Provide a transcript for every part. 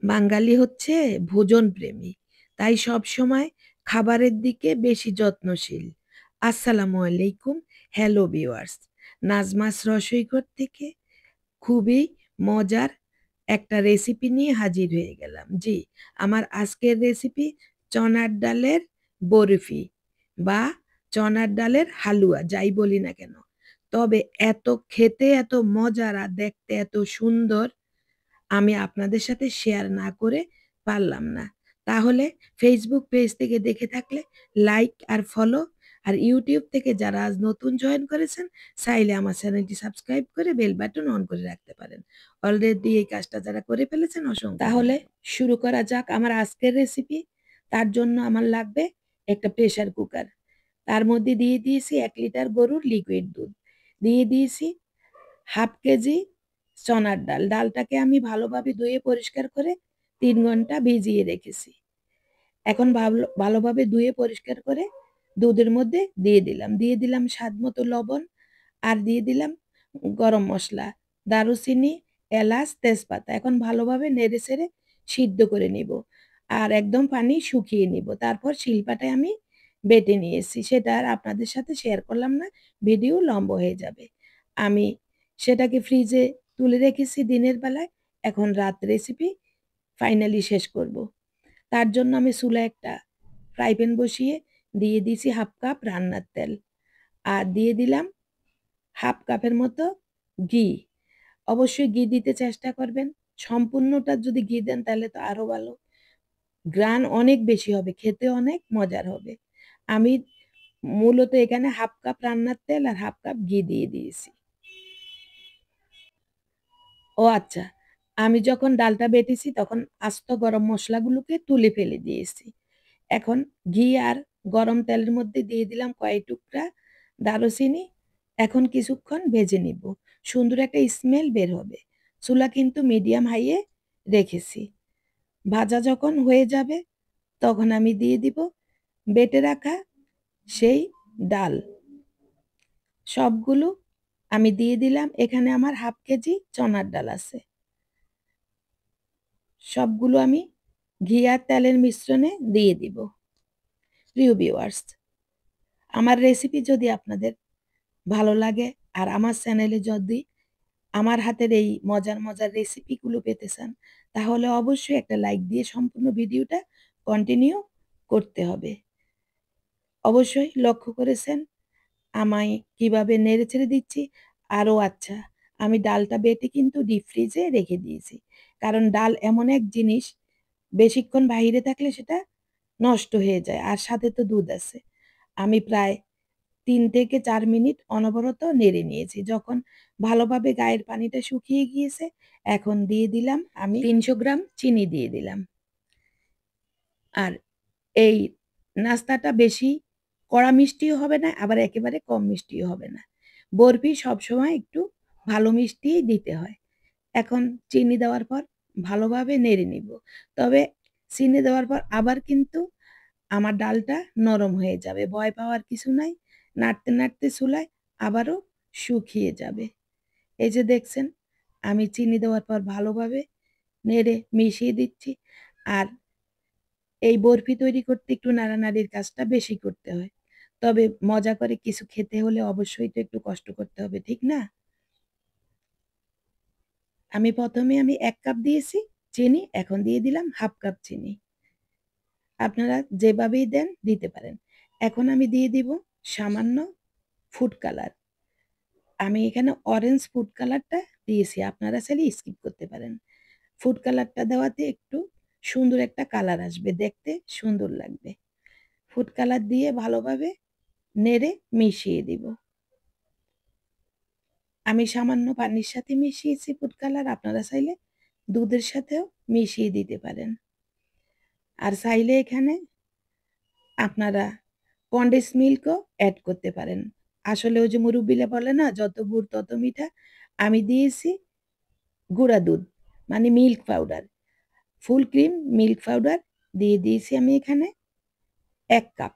বাঙালি হচ্ছে ভোজন প্রেমী, তাই সবসময় খাবারের দিকে বেশি যত্নশীল। আসসালামু আলাইকুম। হ্যালো ভিউয়ার্স, নাজমাস রসইঘর থেকে খুবই মজার একটা রেসিপি নিয়ে হাজির হয়ে গেলাম। জি, আমার আজকের রেসিপি চনার ডালের বরফি বা চনার ডালের হালুয়া, যাই বলি না কেন। তবে এত খেতে এত মজার আর দেখতে এত সুন্দর, আমি আপনাদের সাথে শেয়ার না করে পারলাম না। তাহলে ফেসবুক পেজ থেকে দেখে থাকলে লাইক আর ফলো, আর ইউটিউব থেকে যারা আজ নতুন জয়েন করেছেন চাইলে আমার চ্যানেলটি সাবস্ক্রাইব করে বেল বাটন অন করে রাখতে পারেন। অলরেডি এই কাজটা যারা করে ফেলেছেন অসংখ্য তাহলে শুরু করা যাক আমার আজকের রেসিপি। তার জন্য আমার লাগবে একটা প্রেসার কুকার। তার মধ্যে দিয়ে দিয়েছি 1 লিটার গরুর লিকুইড দুধ, দিয়ে দিয়েছি হাফ কেজি চনার ডাল। ডালটাকে আমি ভালোভাবে ধুয়ে পরিষ্কার করে 3 ঘন্টা ভিজিয়ে রেখেছি। এখন ভালোভাবে ধুয়ে পরিষ্কার করে দুধের মধ্যে দিয়ে দিলাম স্বাদ মতো লবণ, আর দিয়ে দিলাম গরম মশলা, দারুচিনি, এলাচ, তেজপাতা। এখন ভালোভাবে নেড়ে চেড়ে সিদ্ধ করে নিব, আর একদম পানি শুকিয়ে নিব। তারপর শিলপাটায় আমি বেটে নিয়েছি, সেটা আর আপনাদের সাথে শেয়ার করলাম না, ভিডিও লম্বা হয়ে যাবে। আমি সেটাকে ফ্রিজে তুলে রেখেছি দিনের বেলায়। এখন রাত রেসিপি ফাইনালি শেষ করব। তার জন্য আমি চুলায় একটা ফ্রাই প্যান বসিয়ে দিয়ে দিয়েছি হাফ কাপ রান্নার তেল, আর দিয়ে দিলাম হাফ কাপের মতো ঘি। অবশ্যই ঘি দিতে চেষ্টা করবেন, সম্পূর্ণটা যদি ঘি দেন তাহলে তো আরো ভালো, গ্রান অনেক বেশি হবে, খেতে অনেক মজার হবে। আমি মূলত এখানে হাফ কাপ রান্নার তেল আর হাফ কাপ ঘি দিয়ে দিয়েছি। ও আচ্ছা, আমি যখন ডালটা বেটেছি তখন আস্ত গরম মশলাগুলোকে তুলে ফেলে দিয়েছি। এখন ঘি আর গরম তেলের মধ্যে দিয়ে দিলাম কয়েক টুকরা দারুচিনি। এখন কিছুক্ষণ ভেজে নিব, সুন্দর একটা স্মেল বের হবে। চুলা কিন্তু মিডিয়াম হাইয়ে রেখেছি। ভাজা যখন হয়ে যাবে তখন আমি দিয়ে দিব বেটে রাখা সেই ডাল। সবগুলো আমি দিয়ে দিলাম। এখানে আমার হাফ কেজি চনার ডাল আছে। সবগুলো আমি ঘি আর তেলের মিশ্রণে দিয়ে দিব। প্রিয় ভিউয়ার্স, আমার রেসিপি যদি আপনাদের ভালো লাগে আর আমার চ্যানেলে যদি আমার হাতের এই মজার মজার রেসিপিগুলো পেতে চান, তাহলে অবশ্যই একটা লাইক দিয়ে সম্পূর্ণ ভিডিওটা কন্টিনিউ করতে হবে। অবশ্যই লক্ষ্য করেছেন আমায় কিভাবে নেড়েচেড়ে দিচ্ছি। আরও আচ্ছা, আমি ডালটা বেটে কিন্তু ডিপ ফ্রিজে রেখে দিয়েছি, কারণ ডাল এমন এক জিনিস বেশিক্ষণ বাইরে থাকলে সেটা নষ্ট হয়ে যায়, আর সাথে তো দুধ আছে। আমি প্রায় 3 থেকে 4 মিনিট অনবরত নেড়ে নিয়েছি। যখন ভালোভাবে গায়ের পানিটা শুকিয়ে গিয়েছে, এখন দিয়ে দিলাম আমি 300 গ্রাম চিনি দিয়ে দিলাম। আর এই নাস্তাটা বেশি কড়া মিষ্টিও হবে না, আবার একেবারে কম মিষ্টিও হবে না। বরফি সবসময় একটু ভালো মিষ্টিই দিতে হয়। এখন চিনি দেওয়ার পর ভালোভাবে নেড়ে নিব। তবে চিনি দেওয়ার পর আবার কিন্তু আমার ডালটা নরম হয়ে যাবে। ভয় পাওয়ার কিছু নাই। নাড়তে, নাড়তে চুলায় আবারও শুকিয়ে যাবে। এই যে দেখছেন, আমি চিনি দেওয়ার পর ভালোভাবে নেড়ে মিশিয়ে দিচ্ছি। আর এই বরফি তৈরি করতে একটু নাড়ানাড়ির কাজটা বেশি করতে হয়। তবে মজা করে কিছু খেতে হলে অবশ্যই তো একটু কষ্ট করতে হবে, ঠিক না? আমি ১ কাপ দিয়েছি চিনি, এখন দিয়ে দিলাম হাফ কাপ চিনি। আপনারা যেভাবেই দেন দিতে পারেন। এখন আমি দিয়ে দিব সামান্য ফুড কালার। আমি এখানে অরেঞ্জ ফুড কালারটা দিয়েছি। আপনারা চাইলে স্কিপ করতে পারেন। ফুড কালারটা দেওয়াতে একটু সুন্দর একটা কালার আসবে, দেখতে সুন্দর লাগবে। ফুড কালার দিয়ে ভালোভাবে নেড়ে মিশিয়ে দিব। আমি সামান্য পানির সাথে মিশিয়েছি ফুড কালার, আপনারা চাইলে দুধের সাথেও মিশিয়ে দিতে পারেন। আর চাইলে এখানে আপনারা কনডেন্স মিল্কও এড করতে পারেন। আসলে ওই যে মুরব্বিরা বলে না, যত গুড় তত মিঠা। আমি দিয়েছি গুঁড়া দুধ, মানে milk powder, full cream milk powder দিয়ে দিয়েছি আমি এখানে ১ কাপ।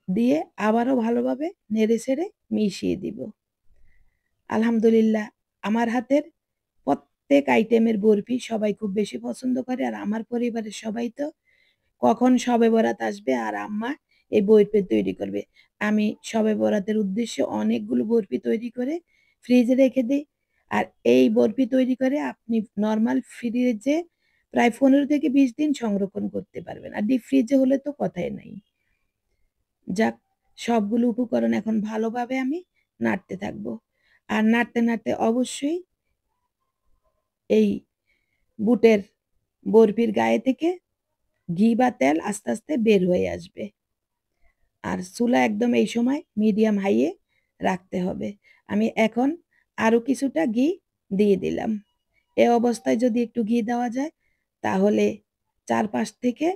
দিয়ে আবারও ভালোভাবে নেড়ে-চেড়ে মিশিয়ে দিব। আলহামদুলিল্লাহ, আমার হাতের প্রত্যেক আইটেমের বরফি সবাই খুব বেশি পছন্দ করে। আর আমার পরিবারের সবাই তো কখন শবে বরাত আসবে আর আম্মা এই বরফি তৈরি করবে। আমি শবে বরাতের উদ্দেশ্যে অনেকগুলো বরফি তৈরি করে ফ্রিজে রেখে দেই। আর এই বরফি তৈরি করে আপনি নরমাল ফ্রিজে প্রায় ১৫ থেকে ২০ দিন সংরক্ষণ করতে পারবেন। আর ডিপ ফ্রিজে হলে তো কথাই নাই। যাক, সবগুলো উপকরণ এখন ভালোভাবে আমি নাড়তে থাকবো। আর নাড়তে, নাড়তে অবশ্যই এই বুটের বরফির গায়ে থেকে ঘি বা তেল আস্তে, আস্তে বের হয়ে আসবে। আর চুলা একদম এই সময় মিডিয়াম হাইয়ে রাখতে হবে। আমি এখন আরো কিছুটা ঘি দিয়ে দিলাম। এ অবস্থায় যদি একটু ঘি দেওয়া যায় তাহলে চারপাশ থেকে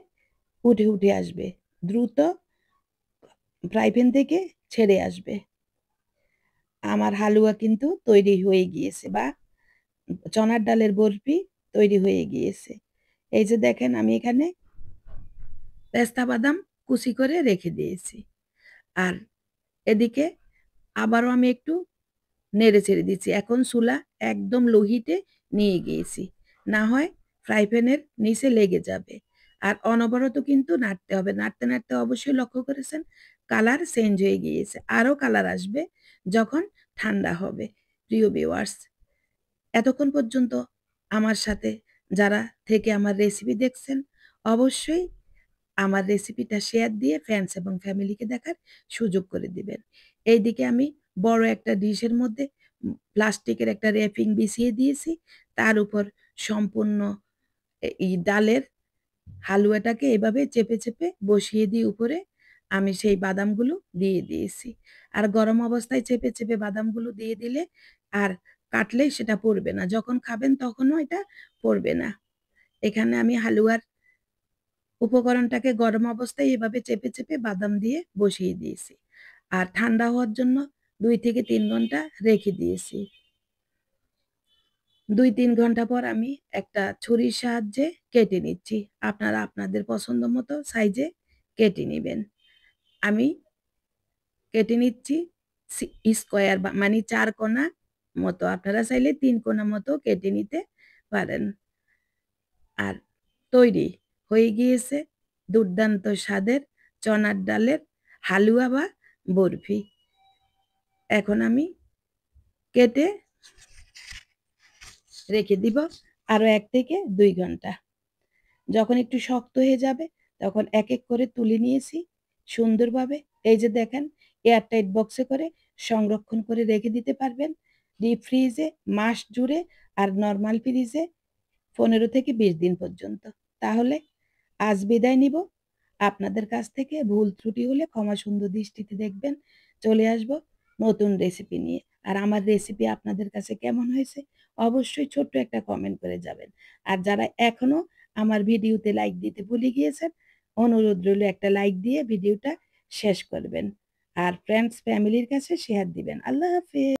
উঠে, উঠে আসবে। দ্রুত ফ্রাই প্যান থেকে ছেড়ে আসবে। আমার হালুয়া কিন্তু তৈরি হয়ে গিয়েছে বা চনার ডালের বরফি তৈরি হয়ে গিয়েছে। এই যে দেখেন আমি এখানে পেস্তা বাদাম কুচি করে রেখে দিয়েছি। আর এদিকে আবারও আমি একটু নেড়ে চেড়ে দিচ্ছি। এখন চুলা একদম লো হিটে নিয়ে গিয়েছি। না হয় ফ্রাই প্যানের নিচে লেগে যাবে। আর অনবরত কিন্তু নাড়তে হবে। নাড়তে, নাড়তে অবশ্যই লক্ষ্য করেছেন কালার চেঞ্জ হয়ে গিয়েছে। আরো কালার আসবে যখন ঠান্ডা হবে। প্রিয় ভিউয়ার্স, এতক্ষণ পর্যন্ত আমার সাথে যারা থেকে আমার রেসিপি দেখছেন, অবশ্যই আমার রেসিপিটা শেয়ার দিয়ে ফ্রেন্ডস এবং ফ্যামিলিকে দেখার সুযোগ করে দিবেন। এইদিকে আমি বড় একটা ডিশের মধ্যে প্লাস্টিকের একটা র‍্যাপিং বিছিয়ে দিয়েছি। তার উপর সম্পূর্ণ এই ডালের হালুয়াটাকে এভাবে চেপে, চেপে বসিয়ে দিয়ে উপরে আমি সেই বাদামগুলো দিয়ে দিয়েছি। আর গরম অবস্থায় চেপে, চেপে বাদামগুলো দিয়ে দিলে আর কাটলেই সেটা পড়বে না। যখন খাবেন তখনও এটা পড়বে না। এখানে আমি হালুয়ার উপকরণটাকে গরম অবস্থায় এভাবে চেপে, চেপে বাদাম দিয়ে বসিয়ে দিয়েছি। আর ঠান্ডা হওয়ার জন্য ২ থেকে ৩ ঘন্টা রেখে দিয়েছি। ২-৩ ঘন্টা পর আমি একটা ছুরির সাহায্যে কেটে নিচ্ছি। আপনারা আপনাদের পছন্দ মতো সাইজে কেটে নিবেন। আমি কেটে নিচ্ছি স্কয়ার বা মানে ৪ কোনা মতো। আপনারা চাইলে ৩ কোনা মতো কেটে নিতে পারেন। আর তৈরি হয়ে গিয়েছে দুর্দান্ত স্বাদের চনার ডালের হালুয়া বা বরফি। এখন আমি কেটে রেখে দিব আরো ১ থেকে ২ ঘন্টা। যখন একটু শক্ত হয়ে যাবে তখন এক, এক করে তুলে নিয়েছি সুন্দরভাবে। এই যে দেখেন এয়ারটাইট বক্সে করে সংরক্ষণ করে রেখে দিতে পারবেন। ডিপ ফ্রিজে মাস জুড়ে আর নরমাল ফ্রিজে ১৫ থেকে ২০ দিন পর্যন্ত। তাহলে আজ বিদায় নিব। আপনাদের কাছ থেকে ভুল ত্রুটি হলে ক্ষমা সুন্দর দৃষ্টিতে দেখবেন। চলে আসব নতুন রেসিপি নিয়ে। আর আমার রেসিপি আপনাদের কাছে কেমন হয়েছে অবশ্যই ছোট্ট একটা কমেন্ট করে যাবেন। আর যারা এখনো আমার ভিডিওতে লাইক দিতে ভুলে গিয়েছেন, অনুরোধ রইল একটা লাইক দিয়ে ভিডিওটা শেষ করবেন। আর ফ্রেন্ডস ফ্যামিলির কাছে শেয়ার দিবেন। আল্লাহ হাফেজ।